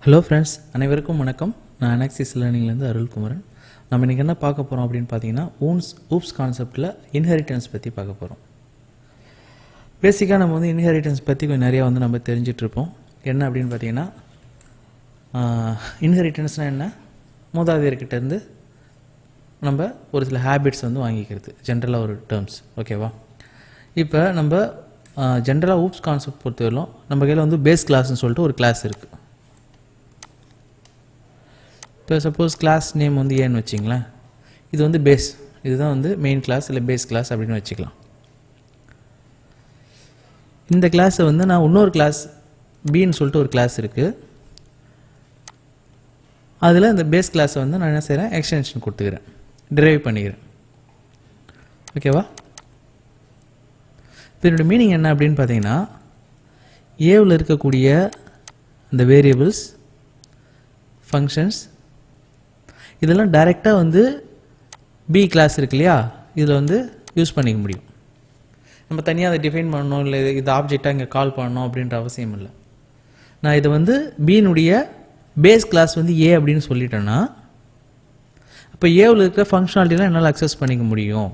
Hello friends, அனைவருக்கும் வணக்கம். நான் அனாக்சிஸ் லேர்னிங்லேருந்து அருள்குமரன். நம்ம இன்றைக்கி என்ன பார்க்க போகிறோம் அப்படின்னு பார்த்தீங்கன்னா, ஊப்ஸ் கான்செப்டில் இன்ஹெரிட்டன்ஸ் பற்றி பார்க்க போகிறோம். பேசிக்காக நம்ம இன்ஹெரிட்டன்ஸ் பற்றி கொஞ்சம் நிறையா நம்ம தெரிஞ்சிட்ருப்போம். என்ன அப்படின்னு பார்த்தீங்கன்னா, இன்ஹெரிட்டன்ஸ்னால் என்ன, மூதாதையர்கிட்டேருந்து நம்ம ஒரு சில ஹேபிட்ஸ் வாங்கிக்கிறது, ஜென்ரலாக ஒரு டேர்ம்ஸ். ஓகேவா? இப்போ நம்ம ஜென்ரலாக ஊப்ஸ் கான்செப்ட் பொறுத்தவரையிலும் நம்ம கையில் பேஸ் கிளாஸ்ன்னு சொல்லிட்டு ஒரு கிளாஸ் இருக்குது. இப்போ சப்போஸ் கிளாஸ் நேம் ஏன்னு வச்சிங்களேன், இது பேஸ், இதுதான் மெயின் கிளாஸ் இல்லை பேஸ் கிளாஸ் அப்படின்னு வச்சுக்கலாம். இந்த கிளாஸை நான் இன்னொரு கிளாஸ் பின்னு சொல்லிட்டு ஒரு கிளாஸ் இருக்குது, அதில் இந்த பேஸ் கிளாஸை நான் என்ன செய்கிறேன், எக்ஸ்டென்ஷன் கொடுத்துக்கிறேன், டிரைவ் பண்ணிக்கிறேன். ஓகேவா? இப்போ என்னோட மீனிங் என்ன அப்படின்னு பார்த்தீங்கன்னா, ஏவில் இருக்கக்கூடிய இந்த வேரியபிள்ஸ், ஃபங்க்ஷன்ஸ், இதெல்லாம் டைரெக்டாக பி கிளாஸ் இருக்கு இல்லையா, இதில் யூஸ் பண்ணிக்க முடியும். நம்ம தனியாக அதை டிஃபைன் பண்ணணும், இல்லை இது ஆப்ஜெக்டாக இங்கே கால் பண்ணணும் அப்படின்ற அவசியம் இல்லை. நான் இதை பியினுடைய பேஸ் கிளாஸ் ஏ அப்படின்னு சொல்லிட்டேன்னா, அப்போ ஏவில் இருக்கிற ஃபங்க்ஷனாலிட்டிலாம் என்னால் அக்சஸ் பண்ணிக்க முடியும்.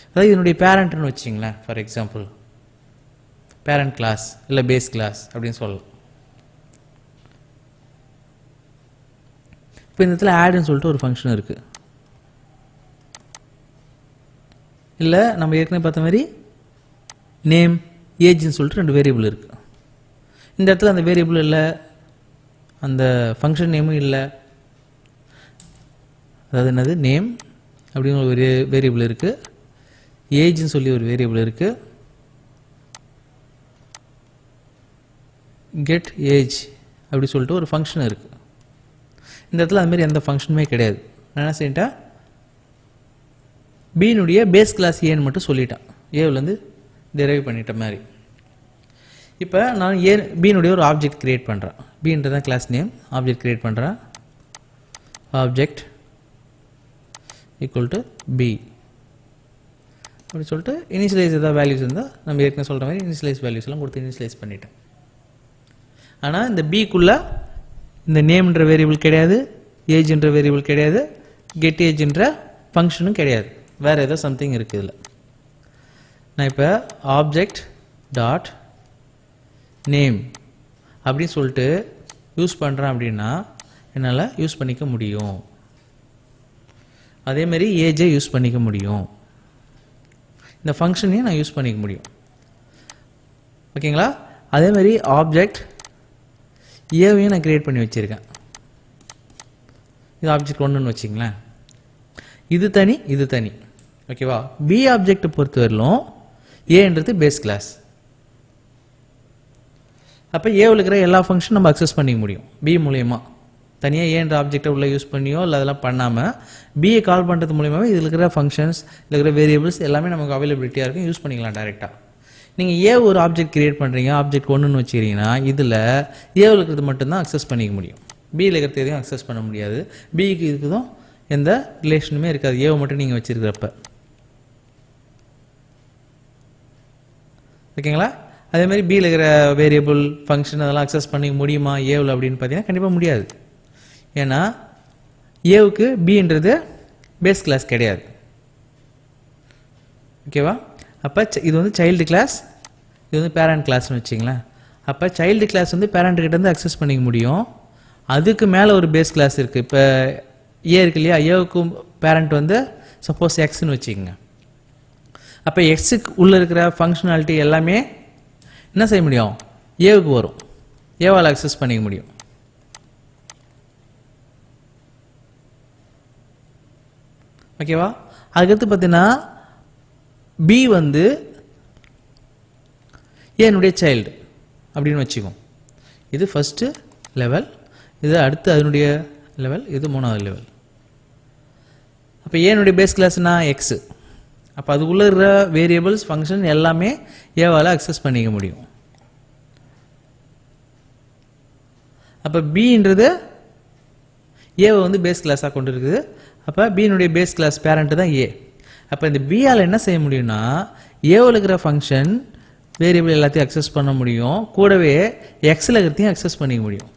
அதாவது இதனுடைய பேரண்ட்னு வச்சிங்களேன், ஃபார் எக்ஸாம்பிள் பேரண்ட் கிளாஸ் இல்லை பேஸ் கிளாஸ் அப்படின்னு சொல்லலாம். இப்போ இந்த இடத்துல ஆட்னு சொல்லிட்டு ஒரு ஃபங்க்ஷன் இருக்குது. இல்லை நம்ம ஏற்கனவே பார்த்த மாதிரி நேம், ஏஜ்னு சொல்லிட்டு ரெண்டு வேரியபிள் இருக்குது. இந்த இடத்துல அந்த வேரியபிள் இல்லை, அந்த ஃபங்க்ஷன் நேமும் இல்லை. அதாவது என்னது, நேம் அப்படின்னு ஒரு வேரியபிள் இருக்குது, ஏஜ்னு சொல்லி ஒரு வேரியபிள் இருக்குது, கெட் ஏஜ் அப்படி சொல்லிட்டு ஒரு ஃபங்க்ஷன் இருக்குது. இந்த இடத்துல அதுமாரி எந்த ஃபங்க்ஷனுமே கிடையாது. நான் என்ன செய்யிட்டேன், பியினுடைய பேஸ் கிளாஸ் ஏன்னு மட்டும் சொல்லிட்டேன், ஏவிலேருந்து டெரைவ் பண்ணிட்ட மாதிரி. இப்போ நான் பியினுடைய ஒரு ஆப்ஜெக்ட் க்ரியேட் பண்ணுறேன், பின்றதான் கிளாஸ் நேம், ஆப்ஜெக்ட் க்ரியேட் பண்ணுறேன், ஆப்ஜெக்ட் ஈக்குவல் டு பி அப்படி சொல்லிட்டு இனிஷியலைஸ் ஏதாவது வேல்யூஸ் இருந்தால் நம்ம ஏற்கனவே சொல்கிற மாதிரி இனிஷியலைஸ் வேல்யூஸ்லாம் கொடுத்து இனிஷியலைஸ் பண்ணிட்டேன். ஆனால் இந்த பிக்குள்ளே இந்த நேம்ன்ற வேரியபிள் கிடையாது, ஏஜ்ன்ற வேரியபிள் கிடையாது, கெட் ஏஜ்ன்ற ஃபங்க்ஷனும் கிடையாது, வேறு ஏதோ சம்திங் இருக்குது இதில். நான் இப்போ ஆப்ஜெக்ட் டாட் நேம் அப்படின்னு சொல்லிட்டு யூஸ் பண்ணுறேன் அப்படின்னா என்னால் யூஸ் பண்ணிக்க முடியும். அதேமாரி ஏஜை யூஸ் பண்ணிக்க முடியும், இந்த ஃபங்க்ஷனையும் நான் யூஸ் பண்ணிக்க முடியும். ஓகேங்களா? அதேமாதிரி ஆப்ஜெக்ட் ஏவையும் நான் கிரியேட் பண்ணி வச்சுருக்கேன். இது ஆப்ஜெக்ட் ஒன்றுன்னு வச்சிங்களேன், இது தனி இது தனி. ஓகேவா? பி ஆப்ஜெக்டை பொறுத்தவரையிலும் ஏன்றது பேஸ் கிளாஸ். அப்போ ஏவில் இருக்கிற எல்லா ஃபங்க்ஷன் நம்ம அக்சஸ் பண்ணிக்க முடியும் பி மூலயமா. தனியாக ஏன்ற ஆப்ஜெக்டை உள்ளே யூஸ் பண்ணியோ இல்லை அதெல்லாம் பண்ணாமல் பிஏ கால் பண்ணுறது மூலியமாகவே இதில் இருக்கிற ஃபங்க்ஷன்ஸ், இதில் இருக்கிற வேரியபிள்ஸ் எல்லாமே நமக்கு அவைலபிலிட்டியாக இருக்கும், யூஸ் பண்ணிக்கலாம் டைரெக்டாக. நீங்கள் ஏ ஒரு ஆப்ஜெக்ட் கிரியேட் பண்ணுறீங்க, ஆப்ஜெக்ட் ஒன்றுன்னு வச்சுக்கிறீங்கன்னா இதில் ஏவில் இருக்கிறது மட்டும்தான் அக்சஸ் பண்ணிக்க முடியும், பியில் இருக்கிறது எதையும் அக்சஸ் பண்ண முடியாது. பிக்கு இதுக்கும் எந்த ரிலேஷனுமே இருக்காது, ஏவை மட்டும் நீங்கள் வச்சுருக்கிறப்ப. ஓகேங்களா? அதேமாதிரி பியில் இருக்கிற வேரியபிள், ஃபங்க்ஷன் அதெல்லாம் அக்சஸ் பண்ணிக்க முடியுமா ஏவில் அப்படின்னு பார்த்தீங்கன்னா கண்டிப்பாக முடியாது. ஏன்னா ஏவுக்கு பின்றது பேஸ் கிளாஸ் கிடையாது. ஓகேவா? அப்போ இது சைல்டு கிளாஸ், இது பேரண்ட் கிளாஸ்னு வச்சிங்களேன். அப்போ சைல்டு கிளாஸ் பேரண்ட்கிட்டேருந்து அக்சஸ் பண்ணிக்க முடியும். அதுக்கு மேலே ஒரு பேஸ் கிளாஸ் இருக்குது. இப்போ ஏ இருக்கு இல்லையா, ஏவுக்கும் பேரண்ட் சப்போஸ் எக்ஸ்ன்னு வச்சுக்கோங்க. அப்போ எக்ஸுக்கு உள்ளே இருக்கிற ஃபங்க்ஷனாலிட்டி எல்லாமே என்ன செய்ய முடியும், ஏவுக்கு வரும், ஏவால் அக்சஸ் பண்ணிக்க முடியும். ஓகேவா? அதுக்கடுத்து பார்த்தீங்கன்னா பி என்னுடைய சைல்டு அப்படின்னு வச்சுக்கோம். இது ஃபஸ்ட்டு லெவல், இது அடுத்து அதனுடைய லெவல், இது மூணாவது லெவல். அப்போ ஏனுடைய பேஸ் கிளாஸ்னா எக்ஸு. அப்போ அதுக்குள்ளே இருக்கிற வேரியபிள்ஸ், ஃபங்க்ஷன் எல்லாமே ஏவால் அக்சஸ் பண்ணிக்க முடியும். அப்போ பின்றது ஏவை பேஸ் கிளாஸாக கொண்டு இருக்குது. அப்போ பியினுடைய பேஸ் கிளாஸ் பேரண்ட் தான் ஏ. அப்போ இந்த பியால் என்ன செய்ய முடியும்னா, ஏவில் இருக்கிற ஃபங்க்ஷன் வேரியபிள் எல்லாத்தையும் அக்சஸ் பண்ண முடியும், கூடவே எக்ஸில் இருக்கிறதையும் அக்சஸ் பண்ணிக்க முடியும்.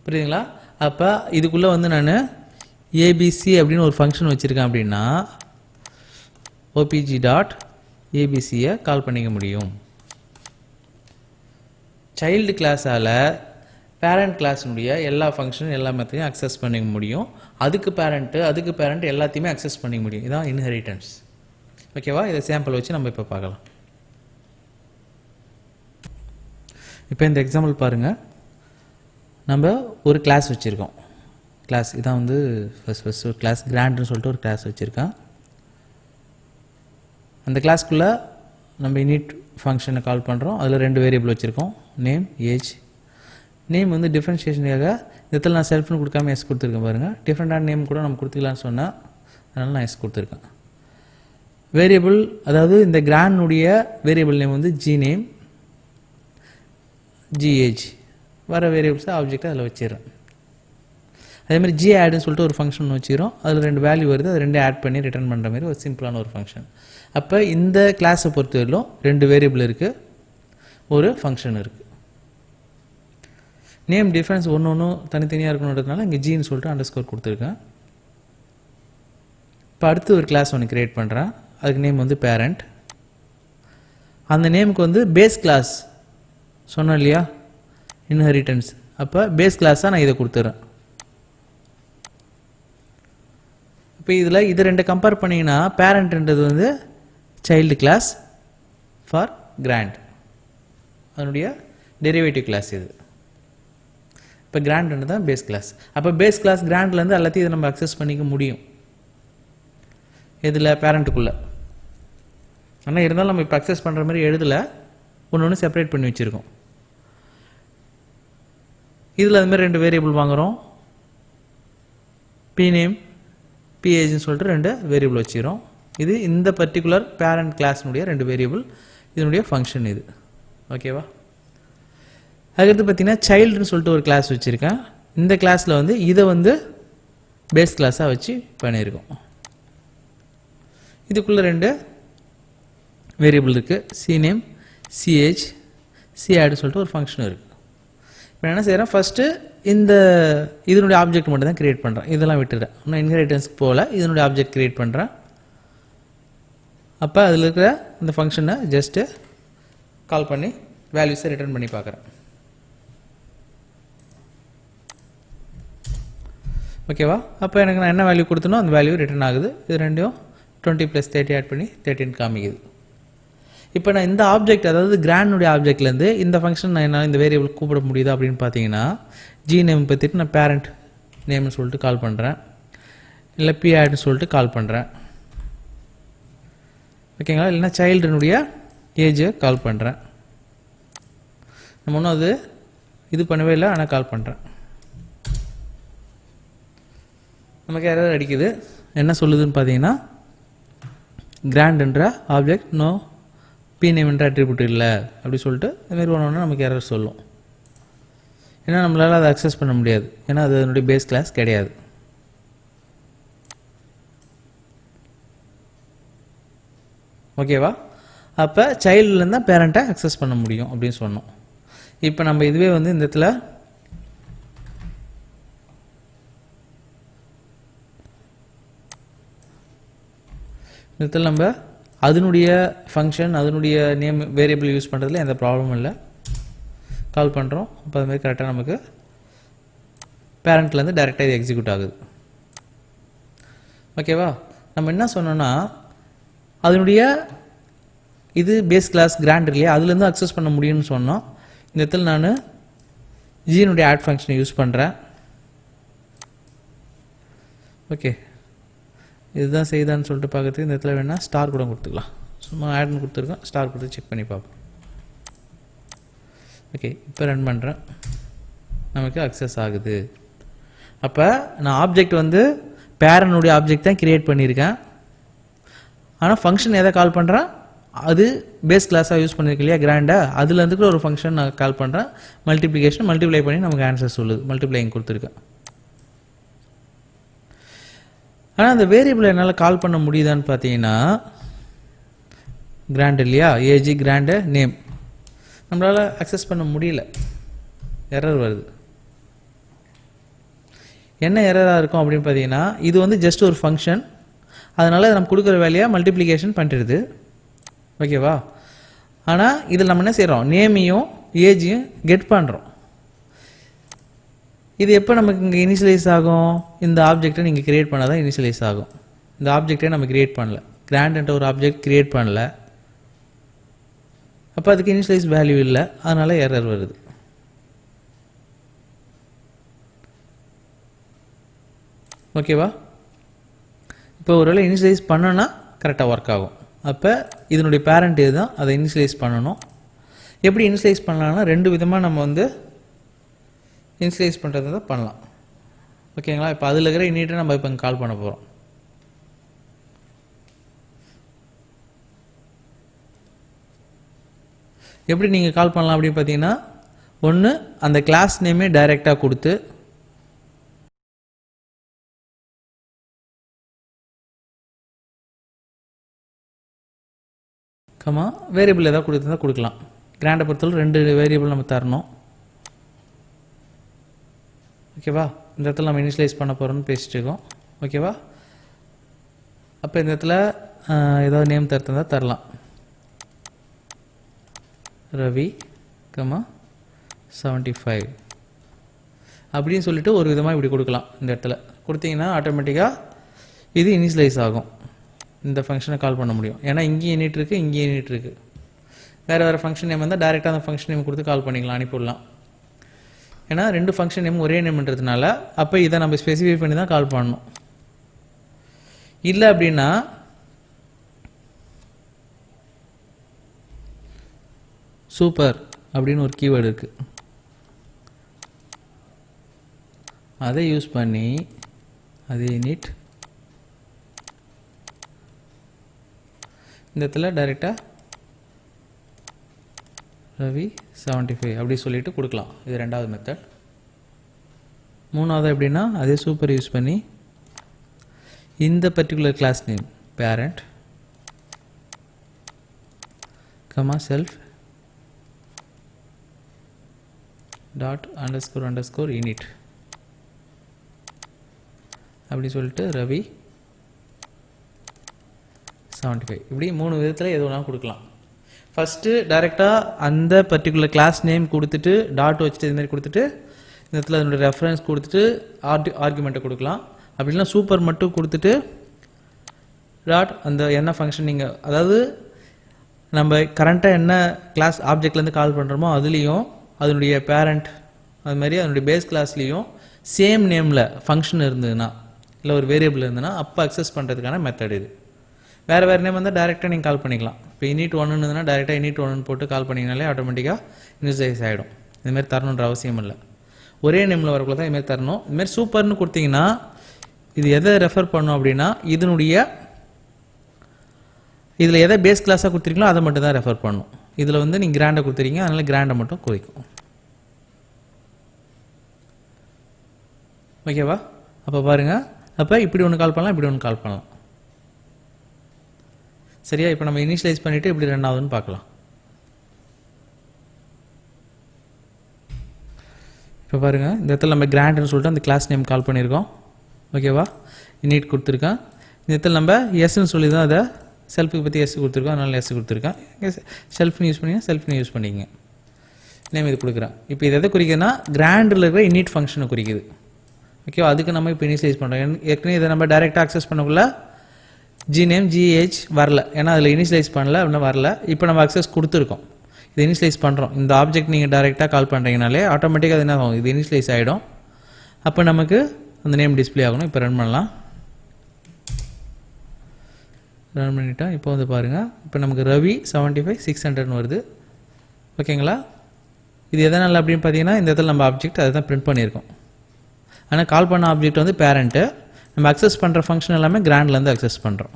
புரியுதுங்களா? அப்போ இதுக்குள்ளே வந்து நான் ஏபிசி அப்படின்னு ஒரு ஃபங்க்ஷன் வச்சுருக்கேன் அப்படின்னா OPG டாட் ஏபிசியை கால் பண்ணிக்க முடியும். சைல்டு கிளாஸால் பேரண்ட் கிளாஸினுடைய எல்லா ஃபங்க்ஷனும் எல்லா மெத்தடையும் அக்சஸ் பண்ணிக்க முடியும். அதுக்கு பேரண்ட் எல்லாத்தையுமே அக்சஸ் பண்ணிக்க முடியும். இதுதான் இன்ஹெரிட்டன்ஸ். ஓகேவா? இதை சாம்பிள் வச்சு நம்ம இப்போ பார்க்கலாம். இப்போ இந்த எக்ஸாம்பிள் பாருங்கள். நம்ம ஒரு கிளாஸ் வச்சுருக்கோம். கிளாஸ் இதான் வந்து ஃபஸ்ட் ஒரு கிளாஸ் கிராண்ட்னு சொல்லிட்டு ஒரு கிளாஸ் வச்சுருக்கேன். அந்த கிளாஸ்க்குள்ளே நம்ம இனிட் ஃபங்க்ஷனை கால் பண்ணுறோம். அதில் 2 வேரியபிள் வச்சுருக்கோம், நேம் ஏஜ். நேம் வந்து டிஃப்ரென்ஷியேஷனுக்காக இதில் நான் செல்ஃப்னு கொடுக்காம எஸ் கொடுத்துருக்கேன் பாருங்கள். டிஃப்ரெண்ட்டான நேம் கூட நம்ம கொடுத்துக்கலான்னு சொன்னால் அதனால் நான் எஸ் கொடுத்துருக்கேன். வேரியபிள் அதாவது இந்த கிராண்டுடைய வேரியபிள் நேம் வந்து ஜி நேம், ஜி ஏஜ். வர வேரியபிள்ஸை ஆப்ஜெக்டை அதில் வச்சிடறேன். அதேமாதிரி ஜி ஆடுன்னு சொல்லிட்டு ஒரு ஃபங்க்ஷன் வச்சுக்கிறோம். அதில் 2 வேல்யூ வருது, அது 2 ஆட் பண்ணி ரிட்டர்ன் பண்ணுற மாதிரி ஒரு சிம்பிளான ஒரு ஃபங்க்ஷன். அப்போ இந்த கிளாஸை பொறுத்தவரையிலும் 2 வேரியபிள் இருக்குது, ஒரு ஃபங்க்ஷன் இருக்குது. நேம் டிஃப்ரென்ஸ் ஒன்று தனித்தனியாக இருக்கணுன்றதுனால இங்கே ஜின்னு சொல்லிட்டு அண்டர்ஸ்கோர் கொடுத்துருக்கேன். இப்போ அடுத்து ஒரு கிளாஸ் ஒன்று க்ரியேட் பண்ணுறேன். அதுக்கு நேம் வந்து பேரண்ட். அந்த நேமுக்கு வந்து பேஸ் கிளாஸ் சொன்னோம் இல்லையா, இன்ஹெரிட்டன்ஸ். அப்போ பேஸ் கிளாஸாக நான் இதை கொடுத்துட்றேன். இப்போ இதில் இது 2 கம்பேர் பண்ணிங்கன்னா பேரண்ட்ன்றது வந்து சைல்டு கிளாஸ் ஃபார் கிராண்ட், அதனுடைய டெரிவேட்டிவ் கிளாஸ் இது. இப்போ கிராண்ட்ன்றது தான் பேஸ் கிளாஸ். அப்போ பேஸ் கிளாஸ் கிராண்ட்லேருந்து எல்லாத்தையும் இதை நம்ம அக்சஸ் பண்ணிக்க முடியும் இதில் பேரண்ட்டுக்குள்ளே. ஆனால் இருந்தாலும் நம்ம இப்போ அக்சஸ் பண்ணுற மாதிரி எழுதலை, ஒன்று செப்பரேட் பண்ணி வச்சுருக்கோம். இதில் அதுமாதிரி 2 வேரியபிள் வாங்குகிறோம், பி நேம் பிஏஜ்னு சொல்லிட்டு 2 வேரியபிள் வச்சுக்கிறோம். இது இந்த பர்டிகுலர் பேரண்ட் கிளாஸ்னுடைய 2 வேரியபிள், இதனுடைய ஃபங்க்ஷன் இது. ஓகேவா? அதுக்கடுத்து பார்த்தீங்கன்னா சைல்டுன்னு சொல்லிட்டு ஒரு கிளாஸ் வச்சுருக்கேன். இந்த கிளாஸில் வந்து இதை வந்து பேஸ் கிளாஸாக வச்சு பண்ணியிருக்கோம். இதுக்குள்ளே 2 வேரியபிள் இருக்குது, சி நேம், சிஏஜ், சி ஆடுன்னு சொல்லிட்டு ஒரு ஃபங்க்ஷன் இருக்குது. இப்போ என்ன செய்கிறேன், ஃபஸ்ட்டு இந்த இதனுடைய ஆப்ஜெக்ட் மட்டும் தான் க்ரியேட் பண்ணுறேன். இதெல்லாம் விட்டுறேன், இன்னும் இன்ஹெரிட்டன்ஸ்க்கு போகல. இதனுடைய ஆப்ஜெக்ட் க்ரியேட் பண்ணுறேன். அப்போ அதில் இருக்கிற இந்த ஃபங்க்ஷனை ஜஸ்ட்டு கால் பண்ணி வேல்யூஸை ரிட்டர்ன் பண்ணி பார்க்குறேன். ஓகேவா? அப்போ எனக்கு நான் என்ன வேல்யூ கொடுத்தனோ அந்த வேல்யூ ரிட்டர்ன் ஆகுது. இது 2ம் 20 + 30 ஆட் பண்ணி 13 காமிக்குது. இப்போ நான் இந்த ஆப்ஜெக்ட், அதாவது கிராண்டுடைய ஆப்ஜெக்ட்லேருந்து இந்த ஃபங்க்ஷன் நான் என்ன இந்த வேரியபிள் கூப்பிட முடியுதா அப்படின்னு பார்த்தீங்கன்னா, ஜி நேம் பற்றிட்டு நான் பேரண்ட் நேம்னு சொல்லிட்டு கால் பண்ணுறேன், இல்லை பி ஆட்னு சொல்லிட்டு கால் பண்ணுறேன். ஓகேங்களா? இல்லைன்னா சைல்டுனுடைய ஏஜை கால் பண்ணுறேன். நம்ம ஒன்றும் அது இது பண்ணவே இல்லை, ஆனால் கால் பண்ணுறேன். நமக்கு எரர் அடிக்குது. என்ன சொல்லுதுன்னு பார்த்தீங்கன்னா, கிராண்ட்ன்ற ஆப்ஜெக்ட் நோ பி நேம்ன்ற அட்ரிபியூட் இல்லை அப்படி சொல்லிட்டு இதுமாரி ஒன்று நமக்கு எரர் சொல்லும். ஏன்னா நம்மளால் அதை அக்சஸ் பண்ண முடியாது, ஏன்னா அது அதனுடைய பேஸ் கிளாஸ் கிடையாது. ஓகேவா? அப்போ சைல்டுலேருந்து தான் பேரண்ட்டை அக்சஸ் பண்ண முடியும் அப்படின்னு சொன்னோம். இப்போ நம்ம இதுவே வந்து இந்த இடத்துல நம்ம அதனுடைய ஃபங்க்ஷன், அதனுடைய நேம் வேரியபிள் யூஸ் பண்ணுறதுல எந்த ப்ராப்ளமும் இல்லை. கால் பண்ணுறோம். அப்போ அதுமாதிரி கரெக்டாக நமக்கு பேரண்ட்லேருந்து டைரெக்டாக இது எக்ஸிக்யூட் ஆகுது. ஓகேவா? நம்ம என்ன சொன்னோன்னா, அதனுடைய இது பேஸ் கிளாஸ் கிராண்ட் இல்லையா, அதுலேருந்து அக்சஸ் பண்ண முடியும்னு சொன்னோம். இந்த இடத்துல நான் ஜினுடைய ஆட் ஃபங்க்ஷனை யூஸ் பண்ணுறேன். ஓகே, இதுதான் செய்தான்னு சொல்லிட்டு பார்க்குறதுக்கு இந்த இடத்துல வேணால் ஸ்டார் கூட கொடுத்துக்கலாம். சும்மா ஆட்னு கொடுத்துருக்கோம், ஸ்டார் கொடுத்து செக் பண்ணி பார்ப்போம். ஓகே, இப்போ ரன் பண்ணுறேன், நமக்கு அக்சஸ் ஆகுது. அப்போ நான் ஆப்ஜெக்ட் வந்து பேரனுடைய ஆப்ஜெக்ட் தான் கிரியேட் பண்ணியிருக்கேன். ஆனால் ஃபங்க்ஷன் எதை கால் பண்ணுறேன், அது பேஸ் கிளாஸாக யூஸ் பண்ணியிருக்கு இல்லையா கிராண்டாக, அதில் இருந்து கூட ஒரு ஃபங்க்ஷன் நான் கால் பண்ணுறேன். மல்டிப்ளிகேஷன் மல்டிப்ளை பண்ணி நமக்கு ஆன்சர் சொல்லுது. மல்டிப்ளைங் கொடுத்துருக்கேன். ஆனால் அந்த வேரியபிளை என்னால் கால் பண்ண முடியுதான்னு பார்த்தீங்கன்னா, கிராண்ட் இல்லையா, ஏஜி கிராண்டு நேம் நம்மளால் அக்சஸ் பண்ண முடியல, எரர் வருது. என்ன எரராக இருக்கும் அப்படின்னு பார்த்தீங்கன்னா இது வந்து ஜஸ்ட் ஒரு ஃபங்க்ஷன், அதனால் நம்ம கொடுக்குற வேலையாக மல்டிப்ளிகேஷன் பண்ணிடுது. ஓகேவா? ஆனால் இதில் நம்ம என்ன செய்கிறோம், நேமையும் ஏஜையும் கெட் பண்ணுறோம். இது எப்போ நமக்கு இங்கே இனிஷியலைஸ் ஆகும், இந்த ஆப்ஜெக்டை நீங்கள் கிரியேட் பண்ணால் தான் இனிஷியலைஸ் ஆகும். இந்த ஆப்ஜெக்டை நம்ம கிரியேட் பண்ணல, கிராண்ட்ன்ற ஒரு ஆப்ஜெக்ட் கிரியேட் பண்ணல, அப்போ அதுக்கு இனிஷியலைஸ் வேல்யூ இல்லை, அதனால் எரர் வருது. ஓகேவா? இப்போ ஒருவேளை இனிஷியலைஸ் பண்ணோன்னா கரெக்டாக ஒர்க் ஆகும். அப்போ இதனுடைய பேரண்ட் இது தான், அதை இனிஷியலைஸ் பண்ணணும். எப்படி இனிஷியலைஸ் பண்ணலாம்னா ரெண்டு விதமாக நம்ம வந்து இனிஷியலைஸ் பண்ணுறது தான் பண்ணலாம். ஓகேங்களா? இப்போ அதில் இருக்கிற இனிட்டை நம்ம இப்போ கால் பண்ண போகிறோம். எப்படி நீங்கள் கால் பண்ணலாம் அப்படின்னு பார்த்தீங்கன்னா, ஒன்று அந்த கிளாஸ் நேமே டைரெக்டாக கொடுத்து, வேரியபிள் ஏதாவது கொடுத்துருந்தா கொடுக்கலாம். கிராண்டை பொறுத்தவரை 2 வேரியபிள் நம்ம தரணும். ஓகேவா? இந்த இடத்துல நம்ம இனிஷியலைஸ் பண்ண போகிறோம்னு பேசிட்டு இருக்கோம். ஓகேவா? அப்போ இந்த இடத்துல ஏதாவது நேம் தரத்துனா தரலாம். ரவி 75 அப்படின்னு சொல்லிட்டு ஒரு விதமாக இப்படி கொடுக்கலாம். இந்த இடத்துல கொடுத்தீங்கன்னா ஆட்டோமேட்டிக்காக இது இனிஷியலைஸ் ஆகும். இந்த ஃபங்க்ஷனை கால் பண்ண முடியும். ஏன்னா இங்கேயும் யூனிட் இருக்குது, இங்கேயும் யூனிட் இருக்குது. வேறு ஃபங்க்ஷன் நேம் வந்தால் டேரெக்டாக அந்த ஃபங்க்ஷன் நேம் கொடுத்து கால் பண்ணிக்கலாம், அனுப்பிவிடலாம். ஏன்னா 2 ஃபங்க்ஷன் நேம் ஒரே நேம்ன்றதுனால அப்போ இதை நம்ம ஸ்பெசிஃபை பண்ணி தான் கால் பண்ணணும். இல்லை அப்படின்னா சூப்பர் அப்படின்னு ஒரு கீவேர்டு இருக்குது, அதை யூஸ் பண்ணி அது யூனிட் இந்த இடத்துல டைரெக்டாக ரவி 75 அப்படி சொல்லிட்டு கொடுக்கலாம். இது ரெண்டாவது மெத்தட். மூணாவது எப்படின்னா அதே சூப்பர் யூஸ் பண்ணி இந்த particular class name parent self dot underscore init அப்படி சொல்லிட்டு ரவி 75 இப்படி 3 விதத்தில் எது வேணாலும் கொடுக்கலாம். ஃபஸ்ட்டு டைரெக்டாக அந்த பர்டிகுலர் கிளாஸ் நேம் கொடுத்துட்டு டாட் வச்சுட்டு இதுமாதிரி கொடுத்துட்டு இந்த இடத்துல அதனுடைய ரெஃபரன்ஸ் கொடுத்துட்டு ஆர்குமெண்ட்டை கொடுக்கலாம். அப்படின்னா சூப்பர் மட்டும் கொடுத்துட்டு டாட் அந்த என்ன ஃபங்க்ஷன் நீங்கள், அதாவது நம்ம கரண்ட்டாக என்ன கிளாஸ் ஆப்ஜெக்ட்லேருந்து கால் பண்ணுறோமோ அதுலேயும் அதனுடைய பேரண்ட் அது மாதிரி அதனுடைய பேஸ் கிளாஸ்லேயும் சேம் நேமில் ஃபங்க்ஷன் இருந்ததுன்னா இல்லை ஒரு வேரியபிள் இருந்ததுன்னா அப்போ அக்சஸ் பண்ணுறதுக்கான மெத்தட் இது. வேறு நேம் வந்தால் டேரெக்டாக நீங்கள் கால் பண்ணிக்கலாம். இப்போ init 1 இருந்ததுன்னா டேரெக்டாக init 1 போட்டு கால் பண்ணிங்கனாலே ஆட்டோமேட்டிக்காக இனிஷியலைஸ் ஆகிடும். இதுமாரி தரணுன்ற அவசியம் இல்லை. ஒரே நேமில் வரக்குள்ள தான் இதுமாரி தரணும். இதுமாரி சூப்பர்னு கொடுத்தீங்கன்னா இது எதை ரெஃபர் பண்ணும் அப்படின்னா இதில் எதை பேஸ் கிளாஸாக கொடுத்துருக்கீங்களோ அதை மட்டும் தான் ரெஃபர் பண்ணும். இதில் வந்து நீங்கள் கிராண்டை கொடுத்துருக்கீங்க, அதனால் கிராண்டை மட்டும் குறிக்கும். ஓகேவா? அப்போ பாருங்கள், அப்போ இப்படி ஒன்று கால் பண்ணலாம், இப்படி ஒன்று கால் பண்ணலாம். சரியா? இப்போ நம்ம இனிஷியலைஸ் பண்ணிவிட்டு இப்படி ரெண்டாவதுன்னு பார்க்கலாம். இப்போ பாருங்கள், இந்த இடத்துல நம்ம கிராண்ட்னு சொல்லிட்டு அந்த கிளாஸ் நேம் கால் பண்ணியிருக்கோம். ஓகேவா? init கொடுத்துருக்கேன். இந்த இடத்துல நம்ம எஸ்ன்னு சொல்லி தான் அதை செல்ஃபுக்கு பற்றி எஸ் கொடுத்துருக்கோம், அதனால் எஸ் கொடுத்துருக்கேன். செல்ஃப்னு யூஸ் பண்ணிங்க, செல்ஃப்னு யூஸ் பண்ணிங்க. நேம் இது கொடுக்குறேன். இப்போ இது எதை குறிக்குதுன்னா கிராண்டில் இருக்கிற init ஃபங்க்ஷனை குறிக்குது. ஓகேவா? அதுக்கு நம்ம இப்போ இனிஷியலைஸ் பண்ணுறோம். ஏற்கனவே இதை நம்ம டைரெக்டாக அக்சஸ் பண்ணக்குள்ள ஜிநேம் ஜிஹெச் வரல, ஏன்னா அதில் இனிஷியலைஸ் பண்ணல அப்படின்னா வரல. இப்போ நம்ம அக்சஸ் கொடுத்துருக்கோம், இது இனிஷியலைஸ் பண்ணுறோம். இந்த ஆப்ஜெக்ட் நீங்கள் டைரெக்டாக கால் பண்ணுறீங்கனாலே ஆட்டோமேட்டிக்காக அது என்ன ஆகும், இது இனிஷியலைஸ் ஆகிடும். அப்போ நமக்கு அந்த நேம் டிஸ்பிளே ஆகணும். இப்போ ரன் பண்ணலாம். ரன் பண்ணிட்டோம். இப்போ வந்து பாருங்கள், இப்போ நமக்கு ரவி 75 600 வருது. ஓகேங்களா? இது எதனால் அப்படின்னு பார்த்தீங்கன்னா இந்த இடத்துல நம்ம ஆப்ஜெக்ட் அதை தான் பிரிண்ட் பண்ணியிருக்கோம். ஆனால் கால் பண்ண ஆப்ஜெக்ட் வந்து பேரண்ட்டு, நம்ம அக்சஸ் பண்ணுற ஃபங்க்ஷன் எல்லாமே கிராண்ட்லேருந்து அக்சஸ் பண்ணுறோம்.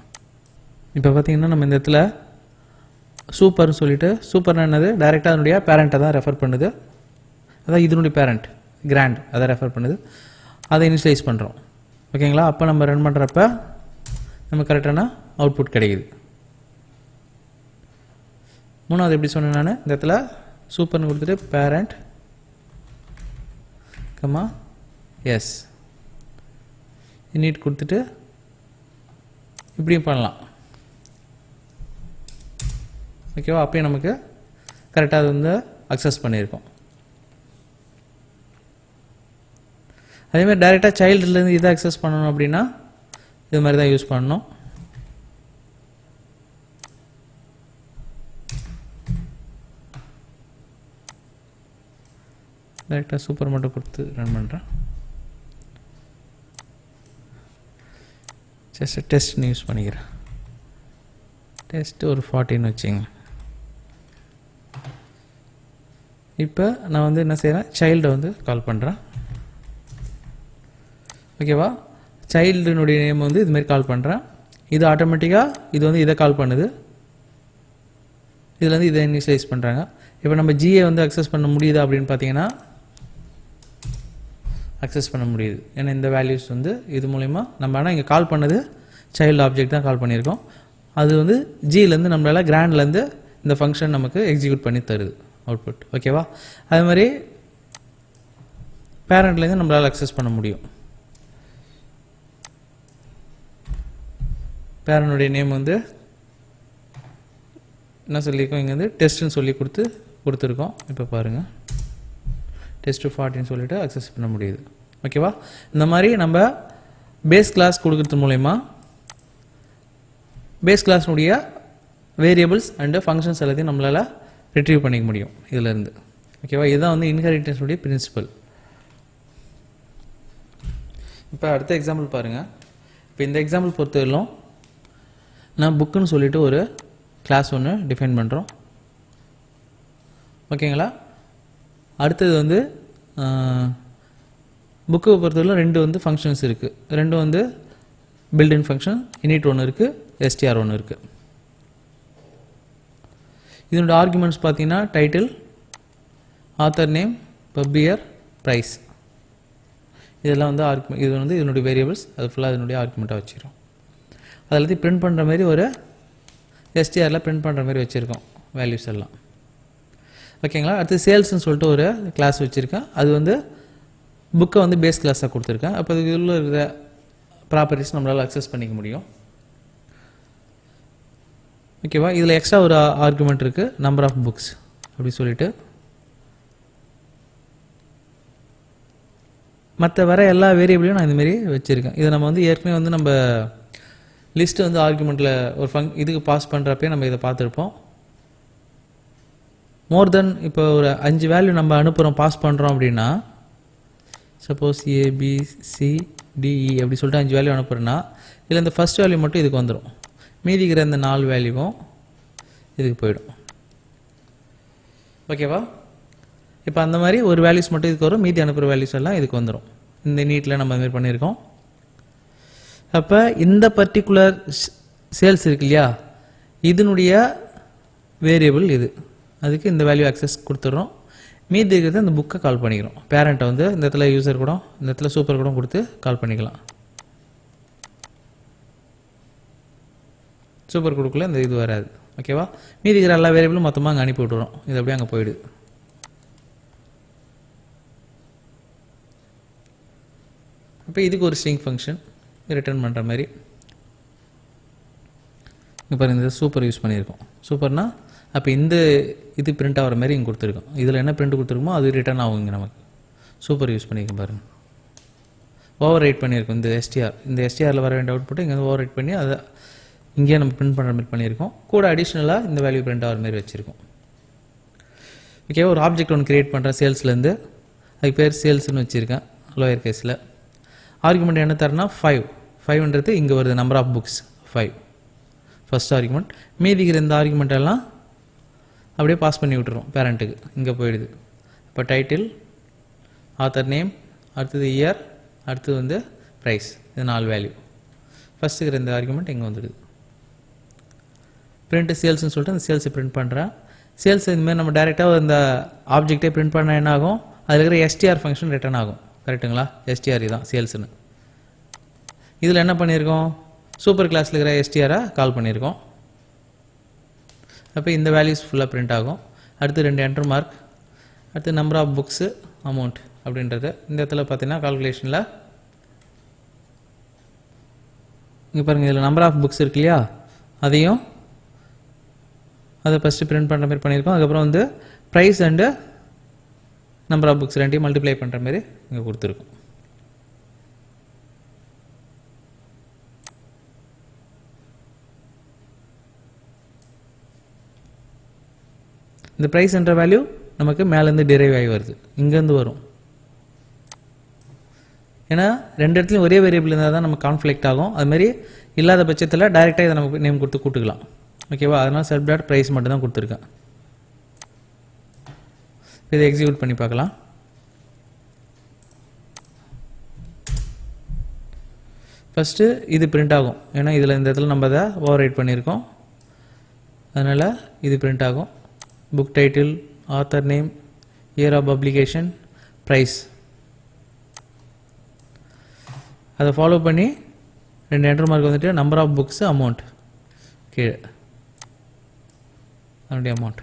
இப்போ பார்த்தீங்கன்னா நம்ம இந்த இடத்துல சூப்பர்னு சொல்லிட்டு, சூப்பர்னு என்னது டைரெக்டாக அதனுடைய பேரண்ட்டை தான் ரெஃபர் பண்ணுது. அதான் இதனுடைய பேரண்ட் கிராண்ட் அதை ரெஃபர் பண்ணுது, அதை இனிஷியலைஸ் பண்ணுறோம். ஓகேங்களா? அப்போ நம்ம ரன் பண்ணுறப்ப நம்ம கரெக்டான அவுட்புட் கிடைக்குது. மூணாவது எப்படி சொன்னேன் நான், இந்த இடத்துல சூப்பர்னு கொடுத்துட்டு பேரண்ட் எஸ் இனிட் கொடுத்துட்டு இப்படியும் பண்ணலாம். ஓகேவா, அப்பயும் நமக்கு கரெக்டாக அது வந்து அக்சஸ் பண்ணியிருக்கோம். அதேமாதிரி டைரெக்டாக சைல்டுலேருந்து இதை அக்சஸ் பண்ணணும் அப்படின்னா இது மாதிரி தான் யூஸ் பண்ணணும். டைரெக்டாக சூப்பர் மட்டும் கொடுத்து ரன் பண்ணுறேன். ஜஸ்ட் டெஸ்ட்னு யூஸ் பண்ணிக்கிறேன். டெஸ்ட்டு ஒரு 14 வச்சுங்க. இப்போ நான் வந்து என்ன செய்கிறேன், சைல்டை வந்து கால் பண்ணுறேன். ஓகேவா, சைல்டுனுடைய நேம் வந்து இதுமாரி கால் பண்ணுறேன். இது ஆட்டோமேட்டிக்காக இது வந்து இதை கால் பண்ணுது. இதில் வந்து இதை இனிஷியலைஸ் பண்ணுறாங்க. இப்போ நம்ம ஜிஏ வந்து அக்சஸ் பண்ண முடியுதா அப்படின்னு பார்த்தீங்கன்னா அக்சஸ் பண்ண முடியுது. ஏன்னா இந்த வேல்யூஸ் வந்து இது மூலிமா நம்ம ஆனால் இங்கே கால் பண்ணது சைல்டு ஆப்ஜெக்ட் தான் கால் பண்ணியிருக்கோம். அது வந்து ஜிலேருந்து நம்மளால் கிராண்ட்லேருந்து இந்த ஃபங்க்ஷன் நமக்கு எக்ஸிக்யூட் பண்ணி தருது அவுட்புட். ஓகேவா, அது மாதிரி பேரண்ட்லேருந்து நம்மளால் அக்சஸ் பண்ண முடியும். பேரனுடைய நேம் வந்து என்ன சொல்லியிருக்கோம், இங்கே வந்து டெஸ்ட்டுன்னு சொல்லி கொடுத்துருக்கோம். இப்போ பாருங்கள், டெஸ்ட் 14 சொல்லிவிட்டு அக்சஸ் பண்ண முடியுது. ஓகேவா, இந்த மாதிரி நம்ம பேஸ் கிளாஸ் கொடுக்கறது மூலயமா பேஸ் கிளாஸ்னுடைய வேரியபிள்ஸ் அண்டு ஃபங்க்ஷன்ஸ் எல்லாத்தையும் நம்மளால் ரிட்ரீவ் பண்ணிக்க முடியும் இதிலேருந்து. ஓகேவா, இதுதான் வந்து இன்ஹெரிட்டன்ஸுடைய பிரின்சிபல். இப்போ அடுத்த எக்ஸாம்பிள் பாருங்கள். இப்போ இந்த எக்ஸாம்பிள் பொறுத்தவரையிலும் நான் புக்குன்னு சொல்லிவிட்டு ஒரு கிளாஸ் ஒன்று டிஃபைன் பண்ணுறோம். ஓகேங்களா, அடுத்தது வந்து புக்கு பொறுத்தவரையிலும் 2 வந்து ஃபங்க்ஷன்ஸ் இருக்குது. 2 வந்து பில்டின் ஃபங்க்ஷன், இனிட் ஒன்று இருக்குது, எஸ்டிஆர் ஒன்று இருக்குது. இதனுடைய ஆர்குமெண்ட்ஸ் பார்த்தீங்கன்னா டைட்டில், ஆத்தர் நேம், பப்ளியர், ப்ரைஸ். இதெல்லாம் வந்து இது வந்து இதனுடைய வேரியபிள்ஸ். அது ஃபுல்லாக இதனுடைய ஆர்குமெண்ட்டாக வச்சுக்கிறோம். அதெல்லாத்தையும் பிரிண்ட் பண்ணுற மாதிரி ஒரு எஸ்டிஆரில் பிரிண்ட் பண்ணுற மாதிரி வச்சுருக்கோம் வேல்யூஸ் எல்லாம். ஓகேங்களா, அடுத்து சேல்ஸ்ன்னு சொல்லிட்டு ஒரு கிளாஸ் வச்சுருக்கேன். அது வந்து புக்கை வந்து பேஸ் கிளாஸாக கொடுத்துருக்கேன். அப்போ இதுக்கு உள்ள இருக்கிற ப்ராப்பர்ட்டிஸ் நம்மளால் அக்சஸ் பண்ணிக்க முடியும். ஓகேவா, இதில் எக்ஸ்ட்ரா ஒரு ஆர்குமெண்ட் இருக்குது, நம்பர் ஆஃப் புக்ஸ் அப்படி சொல்லிட்டு. மற்ற வர எல்லா வேரியபிளையும் நான் இந்தமாரி வச்சுருக்கேன். இதை நம்ம வந்து ஏற்கனவே வந்து நம்ம லிஸ்ட்டு வந்து ஆர்குமெண்ட்டில் ஒரு இதுக்கு பாஸ் பண்ணுறப்பே நம்ம இதை பார்த்துருப்போம். மோர் தென் இப்போ ஒரு 5 வேல்யூ நம்ம அனுப்புகிறோம், பாஸ் பண்ணுறோம் அப்படின்னா, சப்போஸ் ABCDE அப்படி சொல்லிட்டு 5 வேல்யூ அனுப்புகிறேன்னா இதில் இந்த ஃபஸ்ட் வேல்யூ மட்டும் இதுக்கு வந்துடும். மீதி இருக்கிற இந்த 4 வேல்யூவும் இதுக்கு போயிடும். ஓகேவா, இப்போ அந்த மாதிரி ஒரு வேல்யூஸ் மட்டும் இதுக்கு வரும், மீதி அனுப்புகிற வேல்யூஸ் எல்லாம் இதுக்கு வந்துடும். இந்த நீட்டில் நம்ம அதுமாதிரி பண்ணியிருக்கோம். அப்போ இந்த பர்டிகுலர் சேல்ஸ் இருக்கு இல்லையா, இதனுடைய வேரியபிள் இது. அதுக்கு இந்த வேல்யூ ஆக்சஸ் கொடுத்துட்றோம். மீதி இருக்கிறது இந்த புக்கை கால் பண்ணிக்கிறோம். பேரண்ட்டை வந்து இந்த இடத்துல யூசர் கூட, இந்த இடத்துல சூப்பர் கூட கொடுத்து கால் பண்ணிக்கலாம். சூப்பர் கொடுக்கல இந்த இது வராது. ஓகேவா, மீதி இருக்கிற எல்லா வேரியபிளும் மொத்தமாக அங்கே அனுப்பி விட்டுறோம். இது அப்படியே அங்கே போயிடுது. இப்போ இதுக்கு ஒரு ஸ்ட்ரிங் ஃபங்க்ஷன் ரிட்டர்ன் பண்ணுற மாதிரி. இப்போ இந்த சூப்பர் யூஸ் பண்ணியிருக்கோம். சூப்பர்னா அப்போ இந்த இது பிரிண்ட் ஆகிற மாதிரி இங்கே கொடுத்துருக்கோம். இதில் என்ன பிரிண்ட் கொடுத்துருக்கோமோ அது ரிட்டர்ன் ஆகும். இங்கே நமக்கு சூப்பர் யூஸ் பண்ணியிருக்கோம் பாருங்கள். ஓவர் ரைட் பண்ணியிருக்கோம் இந்த எஸ்டிஆர். இந்த எஸ்டிஆரில் வர வேண்டிய அவுட்புட்டை இங்கே ஓவர் ரைட் பண்ணி அதை இங்கேயே நம்ம பிரிண்ட் பண்ணுற மாதிரி பண்ணியிருக்கோம். கூட அடிஷ்னலாக இந்த வேல்யூ பிரிண்ட் ஆகிற மாதிரி வச்சுருக்கோம். ஓகே, ஒரு ஆப்ஜெக்ட் ஒன்று க்ரியேட் பண்ணுறேன் சேல்ஸ்லேருந்து. அதுக்கு பேர் சேல்ஸ்னு வச்சுருக்கேன் லோயர் கேஸில். ஆர்குமெண்ட் என்ன தரேன்னா 5ன்றது இங்கே வருது, number of books 5 first argument. மீதிக்கிற இந்த ஆர்குமெண்ட் எல்லாம் அப்படியே பாஸ் பண்ணி விட்டுரும் பேரண்ட்டுக்கு, இங்கே போயிடுது. இப்போ டைட்டில், ஆத்தர் நேம், அடுத்தது இயர், அடுத்தது வந்து ப்ரைஸ். இது 4 வேல்யூ. ஃபஸ்ட்டுக்கிற இந்த ஆர்குமெண்ட் இங்கே வந்துடுது. பிரிண்ட் சேல்ஸ்னு சொல்லிட்டு அந்த சேல்ஸை பிரிண்ட் பண்ணுறேன். சேல்ஸ் இந்தமாதிரி நம்ம டேரெக்டாக இந்த ஆப்ஜெக்டே பிரிண்ட் பண்ணால் என்ன ஆகும், அதில் இருக்கிற எஸ்டிஆர் ஃபங்க்ஷன் ரிட்டர்ன் ஆகும். கரெக்டுங்களா, எஸ்டிஆர் தான் சேல்ஸ்னு. இதில் என்ன பண்ணியிருக்கோம், சூப்பர் கிளாஸில் இருக்கிற எஸ்டிஆரை கால் பண்ணியிருக்கோம். அப்போ இந்த வேல்யூஸ் ஃபுல்லாக பிரிண்ட் ஆகும். அடுத்து 2 என்டர் மார்க், அடுத்து நம்பர் ஆஃப் புக்ஸு, அமௌண்ட் அப்படின்றது. இந்த இடத்துல பார்த்தீங்கன்னா கால்குலேஷனில் இங்கே பாருங்கள் இதில் நம்பர் ஆஃப் புக்ஸ் இருக்கு இல்லையா, அதையும் அதை ஃபஸ்ட்டு பிரிண்ட் பண்ணுற மாதிரி பண்ணியிருக்கோம். அதுக்கப்புறம் வந்து price and number of books ரெண்டையும் மல்டிப்ளை பண்ணுற மாதிரி இங்கே கொடுத்துருக்கோம். இந்த ப்ரைஸ் என்ற வேல்யூ நமக்கு மேலேருந்து டிரைவ் ஆகி வருது, இங்கேருந்து வரும். ஏன்னா ரெண்டு இடத்துலையும் ஒரே வேரியபிள் இருந்தால் தான் நமக்கு கான்ஃப்ளிக்ட் ஆகும். அதுமாரி இல்லாத பட்சத்தில் டைரெக்டாக இதை நமக்கு நேம் கொடுத்து கூட்டுக்கலாம். ஓகேவா, அதனால் செல்ஃப் டாட் ப்ரைஸ் மட்டும் தான் கொடுத்துருக்கேன். இதை எக்ஸிக்யூட் பண்ணி பார்க்கலாம். ஃபஸ்ட்டு இது பிரிண்ட் ஆகும், ஏன்னா இதில் இந்த இடத்துல நம்ம அதை ஓவர் ரைட் பண்ணியிருக்கோம். அதனால் இது பிரிண்ட் ஆகும். Book title, author name, year of publication, price. அதை ஃபாலோ பண்ணி ரெண்டு என்டர் மார்க் வந்துட்டு நம்பர் ஆஃப் புக்ஸு, அமௌண்ட் கீழே அதனுடைய அமௌண்ட்.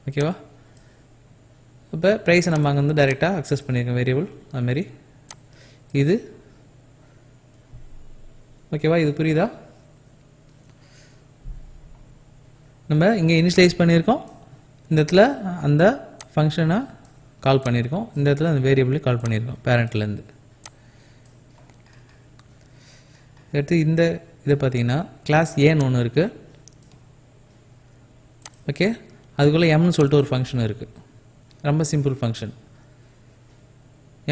ஓகேவா, இப்போ ப்ரைஸை நம்ம அங்கே வந்து டைரெக்டாக அக்சஸ் பண்ணியிருக்கோம் வேரியபிள். அதுமாரி இது ஓகேவா, இது புரியுதா? நம்ம இங்கே இனிஷியலைஸ் பண்ணியிருக்கோம், இந்த இடத்துல அந்த ஃபங்க்ஷனை கால் பண்ணியிருக்கோம், இந்த இடத்துல அந்த வேரியபிளையும் கால் பண்ணியிருக்கோம் பேரண்ட்லேருந்து. அடுத்து இந்த இதை பார்த்தீங்கன்னா கிளாஸ் ஏன்னு ஒன்று இருக்குது. ஓகே, அதுக்குள்ளே எம்னு சொல்லிட்டு ஒரு ஃபங்க்ஷன் இருக்குது, ரொம்ப simple function.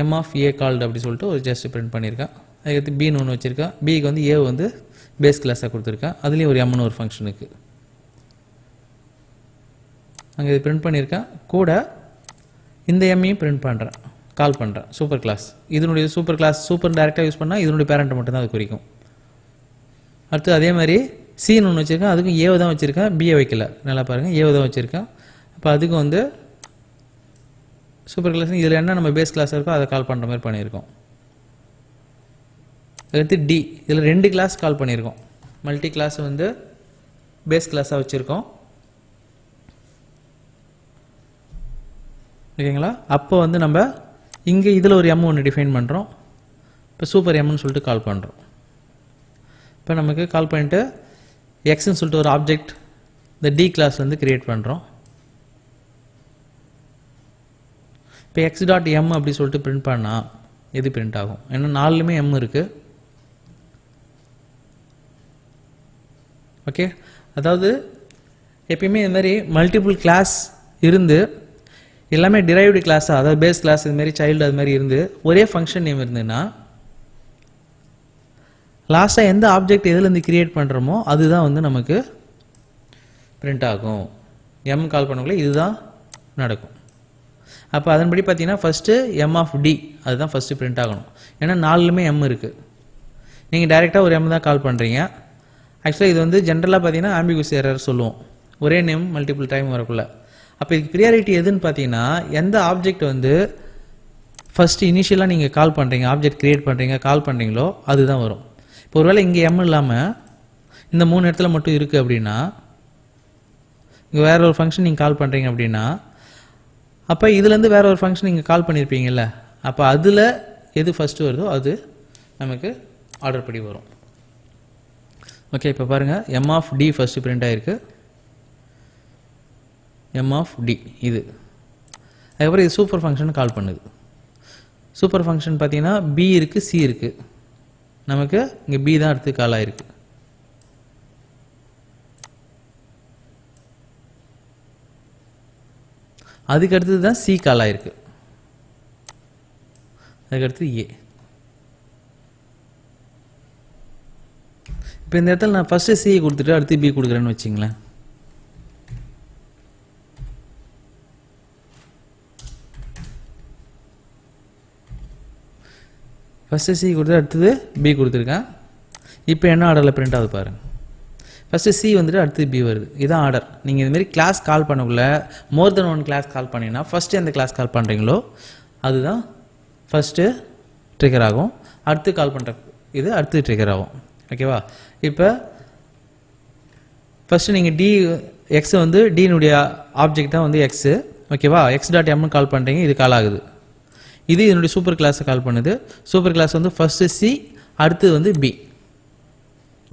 M of A called அப்படி சொல்லிட்டு ஒரு ஜஸ்ட் பிரிண்ட் பண்ணியிருக்கேன். அதுக்கடுத்து பின்னு ஒன்று வச்சுருக்கேன். பிக்கு வந்து ஏ வந்து பேஸ் கிளாஸாக கொடுத்துருக்கேன். அதுலேயும் ஒரு எம்னு ஒரு ஃபங்க்ஷன் இருக்குது, அங்கே இது பிரிண்ட் பண்ணியிருக்கேன். கூட இந்த எம்மையும் பிரிண்ட் பண்ணுறேன், கால் பண்ணுறேன் சூப்பர் கிளாஸ். இதனுடைய சூப்பர் கிளாஸ் சூப்பர் டேரெக்டாக யூஸ் பண்ணால் இதனுடைய பேரண்ட்டை மட்டும்தான் அது குறிக்கும். அடுத்து அதே மாதிரி சின்னு ஒன்று வச்சுருக்கேன், அதுக்கும் ஏவை தான் வச்சுருக்கேன், பிஏ வைக்கல. நல்லா பாருங்கள், ஏவை தான் வச்சுருக்கேன். அப்போ அதுக்கும் வந்து சூப்பர் கிளாஸ் இதில் என்ன நம்ம பேஸ் கிளாஸ் இருக்கோ அதை கால் பண்ணுற மாதிரி பண்ணியிருக்கோம். அடுத்து டி, இதில் ரெண்டு கிளாஸ் கால் பண்ணியிருக்கோம். மல்டி கிளாஸ் வந்து பேஸ் கிளாஸாக வச்சுருக்கோம். ஓகேங்களா, அப்போ வந்து நம்ம இங்கே இதில் ஒரு எம் ஒன்று டிஃபைன் பண்ணுறோம். இப்போ சூப்பர் எம்னு சொல்லிட்டு கால் பண்ணுறோம். இப்போ நமக்கு கால் பண்ணிட்டு எக்ஸ்ன்னு சொல்லிட்டு ஒரு ஆப்ஜெக்ட் இந்த டி கிளாஸ் வந்து கிரியேட் பண்ணுறோம். இப்போ எக்ஸ் டாட் எம் அப்படி சொல்லிட்டு பிரிண்ட் பண்ணால் எது பிரிண்ட் ஆகும்? ஏன்னா நாலுமே எம் இருக்குது. ஓகே, அதாவது எப்பயுமே இது மாதிரி மல்டிபிள் கிளாஸ் இருந்து எல்லாமே டிரைவ்டு கிளாஸாக, அதாவது பேஸ் கிளாஸ் இதுமாரி சைல்டு அது மாதிரி இருந்து ஒரே ஃபங்க்ஷன் நேம் இருந்ததுன்னா லாஸ்ட்டாக எந்த ஆப்ஜெக்ட் எதுலேருந்து கிரியேட் பண்ணுறோமோ அதுதான் வந்து நமக்கு பிரிண்ட் ஆகும். எம் கால் பண்ணக்குள்ளே இதுதான் நடக்கும். அப்போ அதன்படி பார்த்தீங்கன்னா ஃபஸ்ட்டு எம் ஆஃப் டி அதுதான் ஃபஸ்ட்டு பிரிண்ட் ஆகணும். ஏன்னா நாலுமே எம் இருக்குது. நீங்கள் டைரெக்டாக ஒரு எம் தான் கால் பண்ணுறீங்க. ஆக்சுவலாக இது வந்து ஜென்ரலாக பார்த்தீங்கன்னா ஆம்பிகுவஸ் எரர் சொல்லுவோம், ஒரே நேம் மல்டிபிள் டைம் வரக்குள்ள. அப்போ இதுக்கு ப்ரியாரிட்டி எதுன்னு பார்த்தீங்கன்னா எந்த ஆப்ஜெக்ட் வந்து ஃபஸ்ட்டு இனிஷியலாக நீங்கள் கால் பண்ணுறீங்க, ஆப்ஜெக்ட் க்ரியேட் பண்ணுறீங்க, கால் பண்ணுறீங்களோ அதுதான் வரும். இப்போ ஒருவேளை இங்கே எம் இல்லாமல் இந்த மூணு இடத்துல மட்டும் இருக்குது அப்படின்னா, இங்கே வேறு ஒரு ஃபங்க்ஷன் நீங்கள் கால் பண்ணுறீங்க அப்படின்னா, அப்போ இதுலேருந்து வேறு ஒரு ஃபங்க்ஷன் நீங்கள் கால் பண்ணியிருப்பீங்கல்ல, அப்போ அதில் எது ஃபஸ்ட்டு வருதோ அது நமக்கு ஆர்டர் படி வரும். ஓகே, இப்போ பாருங்கள் m of D first print ஆகிருக்கு. எம் ஆஃப் டி இது. அதுக்கப்புறம் இது சூப்பர் ஃபங்க்ஷன் கால் பண்ணுது. சூப்பர் ஃபங்க்ஷன் பார்த்தீங்கன்னா பி இருக்குது, சி இருக்குது. நமக்கு இங்கே பி தான் அடுத்து கால் ஆகிருக்கு. அதுக்கு அடுத்தது தான் சி கால் ஆகிருக்கு. அதுக்கடுத்து ஏ. இப்போ இந்த இடத்துல நான் ஃபஸ்ட்டு சி கொடுத்துட்டு அடுத்து பி கொடுக்குறேன்னு வச்சிங்களேன். ஃபஸ்ட்டு சி கொடுத்து அடுத்தது பி கொடுத்துருக்கேன். இப்போ என்ன ஆர்டரில் பிரிண்ட் ஆகுது பாருங்கள். ஃபஸ்ட்டு சி வந்துட்டு அடுத்து பி வருது. இதுதான் ஆர்டர். நீங்கள் இதுமாரி கிளாஸ் கால் பண்ணக்குள்ள மோர் தென் ஒன் கிளாஸ் கால் பண்ணிங்கன்னா ஃபஸ்ட்டு எந்த கிளாஸ் கால் பண்ணுறீங்களோ அதுதான் ஃபஸ்ட்டு ட்ரிகர் ஆகும். அடுத்து கால் பண்ணுற இது அடுத்து ட்ரிகர் ஆகும். ஓகேவா, இப்போ ஃபஸ்ட்டு நீங்கள் டி எக்ஸ் வந்து டினுடைய ஆப்ஜெக்ட் தான் வந்து எக்ஸு. ஓகேவா, எக்ஸ் டாட் எம்னு கால் பண்ணுறீங்க, இது கால் ஆகுது. இது இதனுடைய சூப்பர் கிளாஸை கால் பண்ணுது. சூப்பர் கிளாஸ் வந்து ஃபஸ்ட்டு சி அடுத்து வந்து பி.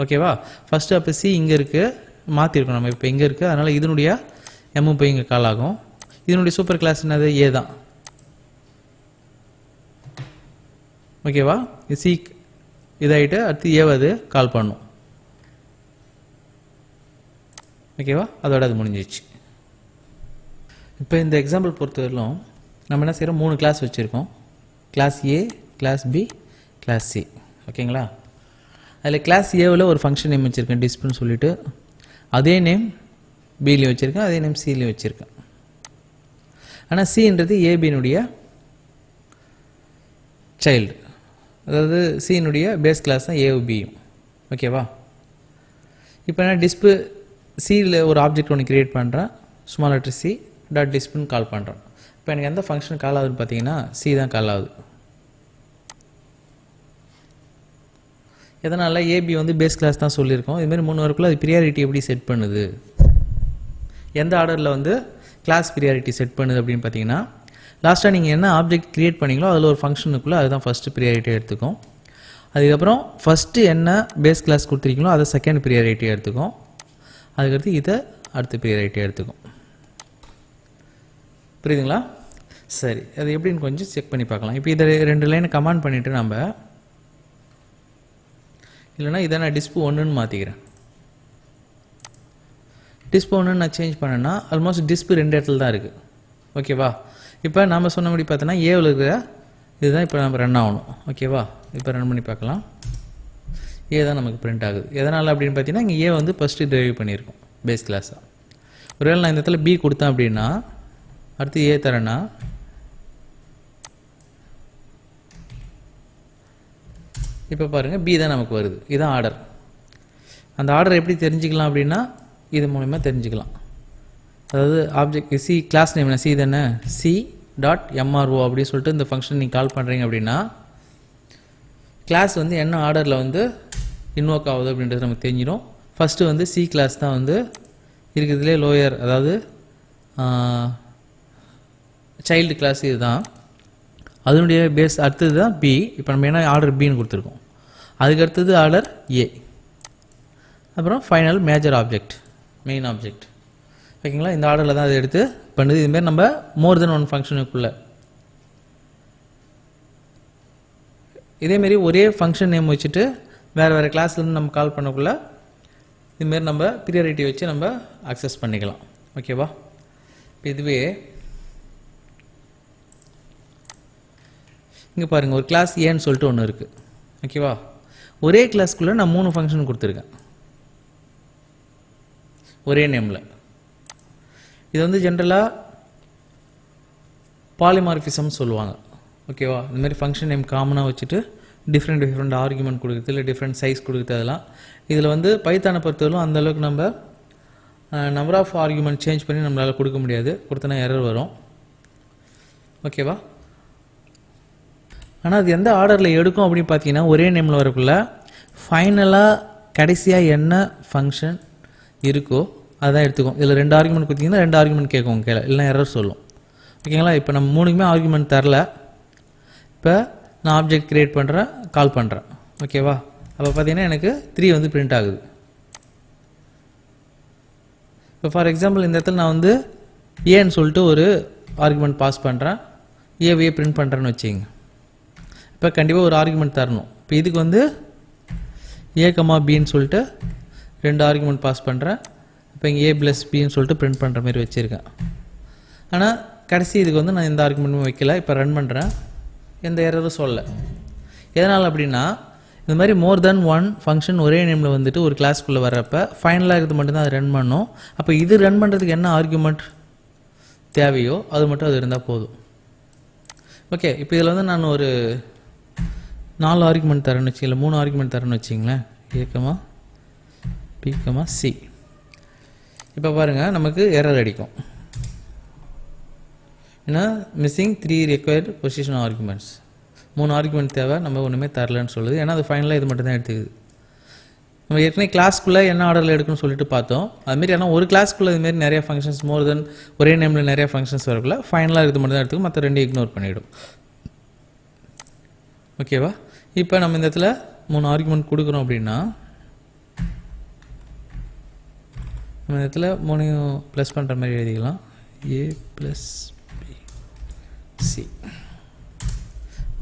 ஓகேவா? ஃபஸ்ட்டு அப்போ சி இங்கே இருக்குது, மாற்றிருக்கோம் நம்ம இப்போ இங்கே இருக்குது, அதனால் இதனுடைய எம்மும் போய் இங்கே கால் ஆகும். இதனுடைய சூப்பர் கிளாஸ் என்னது? ஏ தான். ஓகேவா? சி இதாகிட்டு அடுத்து ஏவை அது கால் பண்ணும். ஓகேவா? அதோட அது முடிஞ்சிச்சு. இப்போ இந்த எக்ஸாம்பிள் பொறுத்தவரையிலும் நம்ம என்ன செய்கிறோம், 3 கிளாஸ் வச்சுருக்கோம். Class A, class B, class C. ஓகேங்களா? அதில் கிளாஸ் ஏவில் ஒரு ஃபங்க்ஷன் நேம் வச்சுருக்கேன் டிஸ்ப்னு சொல்லிவிட்டு, அதே நேம் பிலையும் வச்சுருக்கேன், அதே நேம் சிலையும் வச்சுருக்கேன். ஆனால் சின்றது ஏபியினுடைய சைல்டு, அதாவது சியினுடைய பேஸ் கிளாஸ் தான் ஏவும் பியும். ஓகேவா? இப்போ நான் டிஸ்பு சியில் ஒரு ஆப்ஜெக்ட் ஒன்று க்ரியேட் பண்ணுறேன், ஸ்மால் லெட்டர் சி டாட் டிஸ்ப்னு கால் பண்ணுறேன். இப்போ எனக்கு எந்த ஃபங்க்ஷன் கால் ஆகுதுன்னு பார்த்தீங்கன்னா சி தான் கால் ஆகுது. எதனால்? ஏபி வந்து பேஸ் கிளாஸ் தான் சொல்லியிருக்கோம். இதுமாதிரி 3 வரக்குள்ள அது ப்ரியாரிட்டி எப்படி செட் பண்ணுது, எந்த ஆர்டரில் வந்து கிளாஸ் ப்ரியாரிட்டி செட் பண்ணுது அப்படின்னு பார்த்தீங்கன்னா, லாஸ்ட்டாக நீங்கள் என்ன ஆப்ஜெக்ட் க்ரியேட் பண்ணிங்களோ அதில் ஒரு ஃபங்க்ஷனுக்குள்ளே அதுதான் ஃபஸ்ட்டு ப்ரியாரிட்டி எடுத்துக்கும். அதுக்கப்புறம் ஃபஸ்ட்டு என்ன பேஸ் கிளாஸ் கொடுத்துருக்கீங்களோ அதை செகண்ட் ப்ரியாரிட்டி எடுத்துக்கும். அதுக்கடுத்து இதை அடுத்த ப்ரியாரிட்டி எடுத்துக்கும். புரியுதுங்களா? சரி, அது எப்படின்னு கொஞ்சம் செக் பண்ணி பார்க்கலாம். இப்போ இதை 2 லைனை கமாண்ட் பண்ணிவிட்டு நம்ம, இல்லைனா இதை நான் டிஸ்பு 1ன்னு மாற்றிக்கிறேன். டிஸ்பு 1ன்னு நான் சேஞ்ச் பண்ணேன்னா ஆல்மோஸ்ட் டிஸ்பு 2 இடத்துல தான் இருக்குது. ஓகேவா? இப்போ நம்ம சொன்னபடி பார்த்தோன்னா ஏவில் இருக்கிற இதுதான் இப்போ நம்ம ரன் ஆகணும். ஓகேவா? இப்போ ரன் பண்ணி பார்க்கலாம். ஏ தான் நமக்கு பிரிண்ட் ஆகுது. எதனால் அப்படின்னு பார்த்தீங்கன்னா இங்கே ஏ வந்து ஃபஸ்ட்டு டெரைவ் பண்ணியிருக்கோம் பேஸ் கிளாஸாக. ஒருவேளை நான் இந்த இடத்துல பி கொடுத்தேன் அப்படின்னா அடுத்து ஏ தரேன்னா இப்போ பாருங்கள் பி தான் நமக்கு வருது. இதுதான் ஆர்டர். அந்த ஆர்டர் எப்படி தெரிஞ்சுக்கலாம் அப்படின்னா இது மூலமா தெரிஞ்சுக்கலாம். அதாவது object C class name C தானே, சி டாட் எம்ஆர்ஓ அப்படின்னு சொல்லிட்டு இந்த ஃபங்க்ஷன் நீங்கள் கால் பண்ணுறீங்க அப்படின்னா கிளாஸ் வந்து என்ன ஆர்டரில் வந்து இன்வோக் ஆகுது அப்படின்றது நமக்கு தெரிஞ்சிடும். ஃபஸ்ட்டு வந்து சி கிளாஸ் தான் வந்து இருக்கிறதுலே லோயர், அதாவது சைல்டு கிளாஸ் இதுதான். அதனுடைய பேஸ் அடுத்தது தான் பி. இப்போ நம்ம என்ன ஆர்டர் பின்னு கொடுத்துருக்கோம். அதுக்கு அடுத்தது ஆர்டர் ஏ, அப்புறம் final major object, main object. ஓகேங்களா? இந்த ஆர்டரில் தான் அதை எடுத்து பண்ணுது. இதுமாரி நம்ம மோர் தென் ஒன் ஃபங்க்ஷனுக்குள்ளே இதேமாரி ஒரே ஃபங்க்ஷன் நேம் வச்சுட்டு வேறு வேறு கிளாஸ்லேருந்து நம்ம கால் பண்ணக்குள்ள இதுமாரி நம்ம ப்ரியாரிட்டி வச்சு நம்ம அக்சஸ் பண்ணிக்கலாம். ஓகேவா? இப்போ இதுவே இங்கே பாருங்கள், ஒரு கிளாஸ் ஏன்னு சொல்லிட்டு ஒன்று இருக்குது. ஓகேவா? ஒரே கிளாஸ்க்குள்ளே நான் 3 ஃபங்க்ஷன் கொடுத்துருக்கேன் ஒரே நேமில். இது வந்து ஜென்ரலாக பாலிமார்ஃபிசம் சொல்லுவாங்க. ஓகேவா? இந்தமாதிரி ஃபங்க்ஷன் நேம் காமனாக வச்சுட்டு டிஃப்ரெண்ட் ஆர்குமெண்ட் கொடுக்குறது, இல்லை டிஃப்ரெண்ட் சைஸ் கொடுக்குறது, அதெல்லாம் இதில் வந்து பைத்தானை பொறுத்தவரைக்கும் அந்தளவுக்கு நம்ம நம்பர் ஆஃப் ஆர்குமெண்ட் சேஞ்ச் பண்ணி நம்மளால் கொடுக்க முடியாது. கொடுத்தனா எரர் வரும். ஓகேவா? ஆனால் அது எந்த ஆர்டரில் எடுக்கும் அப்படின்னு பார்த்தீங்கன்னா ஒரே நேமில் வரக்குள்ள ஃபைனலாக கடைசியாக என்ன ஃபங்க்ஷன் இருக்கோ அதான் எடுத்துக்கும். இதில் 2 ஆர்குமெண்ட் கொடுத்தீங்கன்னா 2 ஆர்குமெண்ட் கேட்கும் கீழே, இல்லைனா எரர் சொல்லும். ஓகேங்களா? இப்போ நம்ம 3க்குமே ஆர்குமெண்ட் தரல. இப்போ நான் ஆப்ஜெக்ட் க்ரியேட் பண்ணுறேன், கால் பண்ணுறேன். ஓகேவா? அப்போ பார்த்தீங்கன்னா எனக்கு 3 வந்து பிரிண்ட் ஆகுது. இப்போ ஃபார் எக்ஸாம்பிள் இந்த இடத்துல நான் வந்து ஏன்னு சொல்லிட்டு ஒரு ஆர்குமெண்ட் பாஸ் பண்ணுறேன், ஏவையே பிரிண்ட் பண்ணுறேன்னு வச்சுங்க. இப்போ கண்டிப்பாக ஒரு ஆர்குமெண்ட் தரணும். இப்போ இதுக்கு வந்து ஏ கமா பின்னு சொல்லிட்டு 2 ஆர்குமெண்ட் பாஸ் பண்ணுறேன். இப்போ இங்கே ஏ ப்ளஸ் பின்னு சொல்லிட்டு பிரிண்ட் பண்ணுற மாதிரி வச்சுருக்கேன். ஆனால் கடைசி இதுக்கு வந்து நான் எந்த ஆர்குமெண்ட்டும் வைக்கல. இப்போ ரன் பண்ணுறேன், எந்த எரரும் சொல்லலை. எதனால் அப்படின்னா இந்த மாதிரி மோர் தென் ஒன் ஃபங்க்ஷன் ஒரே நேமில் வந்துட்டு ஒரு கிளாஸ்க்குள்ளே வர்றப்ப ஃபைனலாக இருக்கிறது மட்டும்தான் அது ரன் பண்ணும். அப்போ இது ரன் பண்ணுறதுக்கு என்ன ஆர்குமெண்ட் தேவையோ அது மட்டும் அது இருந்தால் போதும். ஓகே, இப்போ இதில் வந்து நான் ஒரு 4 ஆர்குமெண்ட் தரேன்னு வச்சு, இல்லை 3 ஆர்குமெண்ட் தரேன்னு வச்சிங்களேன், ஏக்கமா பிகமா சி. இப்போ பாருங்கள் நமக்கு எரர் அடிக்கும். ஏன்னா missing 3 required position arguments, 3 argument தேவை, நம்ம ஒன்றுமே தரலன்னு சொல்லுது. ஏன்னா அது ஃபைனலாக இது மட்டும் தான் எடுத்துக்குது. நம்ம ஏற்கனவே கிளாஸ்க்குள்ளே என்ன ஆர்டரில் எடுக்கணும்னு சொல்லிட்டு பார்த்தோம். அதுமாரி ஆனால் ஒரு கிளாஸ்க்குள்ளே இதுமாரி நிறைய ஃபங்க்ஷன்ஸ் மோர் தென் ஒரே நேமில் நிறைய ஃபங்க்ஷன்ஸ் வரக்குள்ள ஃபைனலாக இது மட்டும் தான் எடுத்துக்கும், மற்ற 2 இக்னோர் பண்ணிவிடும். ஓகேவா? இப்போ நம்ம இந்த இடத்துல 3 ஆர்குமெண்ட் கொடுக்குறோம் அப்படின்னா நம்ம இந்த இடத்துல மூணையும் ப்ளஸ் பண்ணுற மாதிரி எழுதிக்கலாம். ஏ ப்ளஸ் பி சி.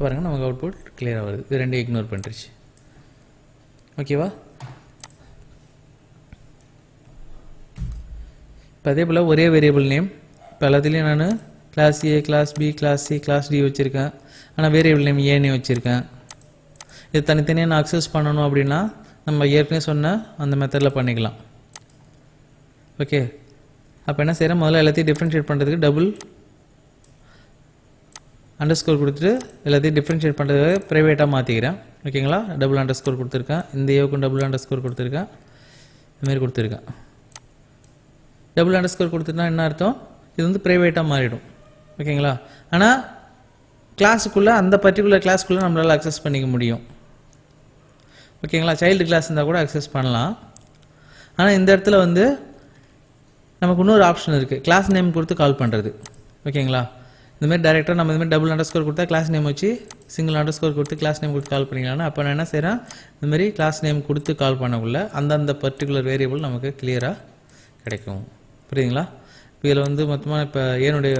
பாருங்கள் நமக்கு அவுட்புட் கிளியராக வருது. இது ரெண்டையும் இக்னோர் பண்ணிருச்சு. ஓகேவா? இப்போ அதே போல் ஒரே வேரியபிள் நேம் இப்போ எல்லாத்துலேயும் நான் class A, class B, class C, class D வச்சுருக்கேன். ஆனால் வேரியபிள் நேம் ஏன்னு வச்சுருக்கேன். இது தனித்தனியாக நான் அக்சஸ் பண்ணணும் அப்படின்னா நம்ம ஏற்கனவே சொன்ன அந்த மெத்தடில் பண்ணிக்கலாம். ஓகே, அப்போ என்ன செய்கிறேன், முதல்ல எல்லாத்தையும் டிஃப்ரென்ஷியேட் பண்ணுறதுக்கு டபுள் அண்டர்ஸ்கோர் கொடுத்துட்டு எல்லாத்தையும் டிஃப்ரென்ஷியேட் பண்ணுறதுக்கு ப்ரைவேட்டாக மாற்றிக்கிறேன். ஓகேங்களா? டபுள் அண்டர்ஸ்கோர் கொடுத்துருக்கேன். இந்த ஏவுக்கும் டபுள் அண்டர்ஸ்கோர் கொடுத்துருக்கேன். இதுமாரி கொடுத்துருக்கேன். டபுள் அண்டர்ஸ்கோர் கொடுத்துட்டா என்ன அர்த்தம், இது வந்து ப்ரைவேட்டாக மாறிடும். ஓகேங்களா? ஆனால் கிளாஸுக்குள்ளே அந்த பர்டிகுலர் கிளாஸுக்குள்ளே நம்மளால் அக்சஸ் பண்ணிக்க முடியும். ஓகேங்களா? சைல்டு கிளாஸ் இருந்தால் கூட அக்சஸ் பண்ணலாம். ஆனால் இந்த இடத்துல வந்து நமக்கு இன்னொரு ஆப்ஷன் இருக்குது, கிளாஸ் நேம் கொடுத்து கால் பண்ணுறது. ஓகேங்களா? இந்தமாதிரி டேரெக்டாக நம்ம இதுமாதிரி டபுள் அண்டர்ஸ்கோர் கொடுத்தா கிளாஸ் நேம் வச்சு சிங்கிள் அண்டர்ஸ்கோர் கொடுத்து கிளாஸ் நேம் கொடுத்து கால் பண்ணிக்கலாம்னா அப்போ நான் என்ன செய்கிறேன், இந்தமாரி கிளாஸ் நேம் கொடுத்து கால் பண்ணக்குள்ள அந்தந்த பர்டிகுலர் வேரியபிள் நமக்கு கிளியராக கிடைக்கும். புரியுதுங்களா? இப்போ இதில் வந்து மொத்தமாக இப்போ ஏனுடைய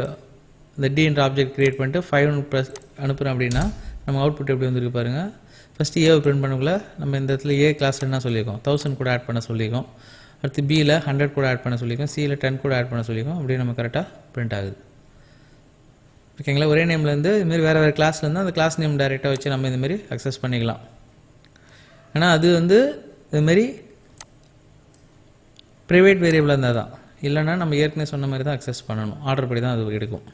இந்த டி என்ற ஆப்ஜெக்ட் க்ரியேட் பண்ணிட்டு 5 ப்ளஸ் அனுப்புகிறேன் அப்படின்னா நம்ம அவுட்புட் எப்படி வந்துருக்கு பாருங்கள். ஃபஸ்ட்டு ஏவை பிரிண்ட் பண்ணக்குள்ள நம்ம இந்த இடத்துல ஏ கிளாஸில் என்ன சொல்லியிருக்கோம், 1000 கூட ஆட் பண்ண சொல்லியிருக்கோம். அடுத்து பியில் 100 கூட ஆட் பண்ண சொல்லியிருக்கோம். சியில் 10 கூட ஆட் பண்ண சொல்லியிருக்கோம். அப்படியே நம்ம கரெக்டாக பிரிண்ட் ஆகுது. ஓகேங்களா? ஒரே நேம்லேருந்து இதுமாரி வேறு வேறு கிளாஸ்லேருந்து அந்த கிளாஸ் நேம் டைரெக்டாக வச்சு நம்ம இதுமாரி அக்சஸ் பண்ணிக்கலாம். ஆனால் அது வந்து இதுமாரி ப்ரைவேட் வேரியபிளாக இருந்தால் தான், இல்லைன்னா நம்ம ஏற்கனவே சொன்ன மாதிரி தான் அக்சஸ் பண்ணணும். ஆர்டர் படி தான் அது எடுக்கும்.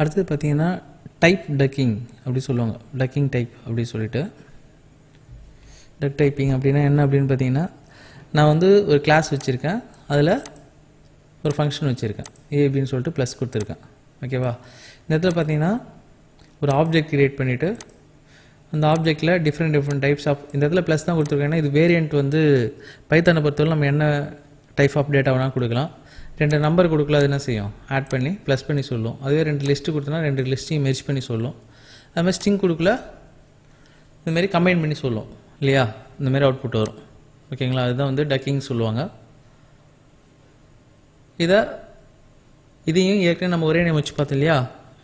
அடுத்தது பார்த்திங்கன்னா டைப் டக்கிங் அப்படி சொல்லுவாங்க. டக்கிங் டைப் அப்படி சொல்லிட்டு டக் டைப்பிங் அப்படின்னா என்ன அப்படின்னு பார்த்தீங்கன்னா, நான் வந்து ஒரு கிளாஸ் வச்சுருக்கேன், அதில் ஒரு ஃபங்க்ஷன் வச்சுருக்கேன், ஏ அப்படின்னு சொல்லிட்டு ப்ளஸ் கொடுத்துருக்கேன். ஓகேவா? இந்த இடத்துல பார்த்தீங்கன்னா ஒரு ஆப்ஜெக்ட் க்ரியேட் பண்ணிவிட்டு அந்த ஆப்ஜெக்டில் டிஃப்ரெண்ட் டைப்ஸ் ஆஃப், இந்த இடத்துல ப்ளஸ் தான் கொடுத்துருக்கேன். இது வேரியண்ட் வந்து பைத்தானை பொறுத்தவரை நம்ம என்ன டைப் ஆஃப் டேட்டா வேணால் கொடுக்கலாம். 2 நம்பர் கொடுக்கல, அது என்ன செய்யும், ஆட் பண்ணி ப்ளஸ் பண்ணி சொல்லும். அதுவே 2 லிஸ்ட்டு கொடுத்தோன்னா 2 லிஸ்ட்டையும் மெர்ஜ் பண்ணி சொல்லும். அதுமாதிரி ஸ்ட்ரிங் கொடுக்கல, இதுமாரி கம்பைன் பண்ணி சொல்லும் இல்லையா? இந்தமாரி அவுட்புட் வரும். ஓகேங்களா? அதுதான் வந்து டக்கிங் சொல்லுவாங்க. இதையும் ஏற்கனவே நம்ம ஒரே நேம் வச்சு பார்த்தோம் இல்லையா?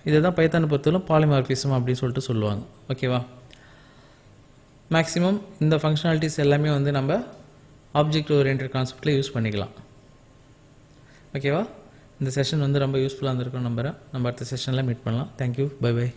இதை தான் பைத்தானை பொறுத்தவரை பாலிமார்பிசம் அப்படின்னு சொல்லிட்டு சொல்லுவாங்க. ஓகேவா? மேக்ஸிமம் இந்த ஃபங்க்ஷனாலிட்டிஸ் எல்லாமே வந்து நம்ம ஆப்ஜெக்ட் ஓரியன்டட் கான்செப்டில் யூஸ் பண்ணிக்கலாம். ஓகேவா? இந்த செஷன் வந்து ரொம்ப யூஸ்ஃபுல்லாக இருந்திருக்கும் நம்புகிறேன். நம்ம அடுத்த செஷனில் மீட் பண்ணலாம். தேங்க்யூ. Bye by.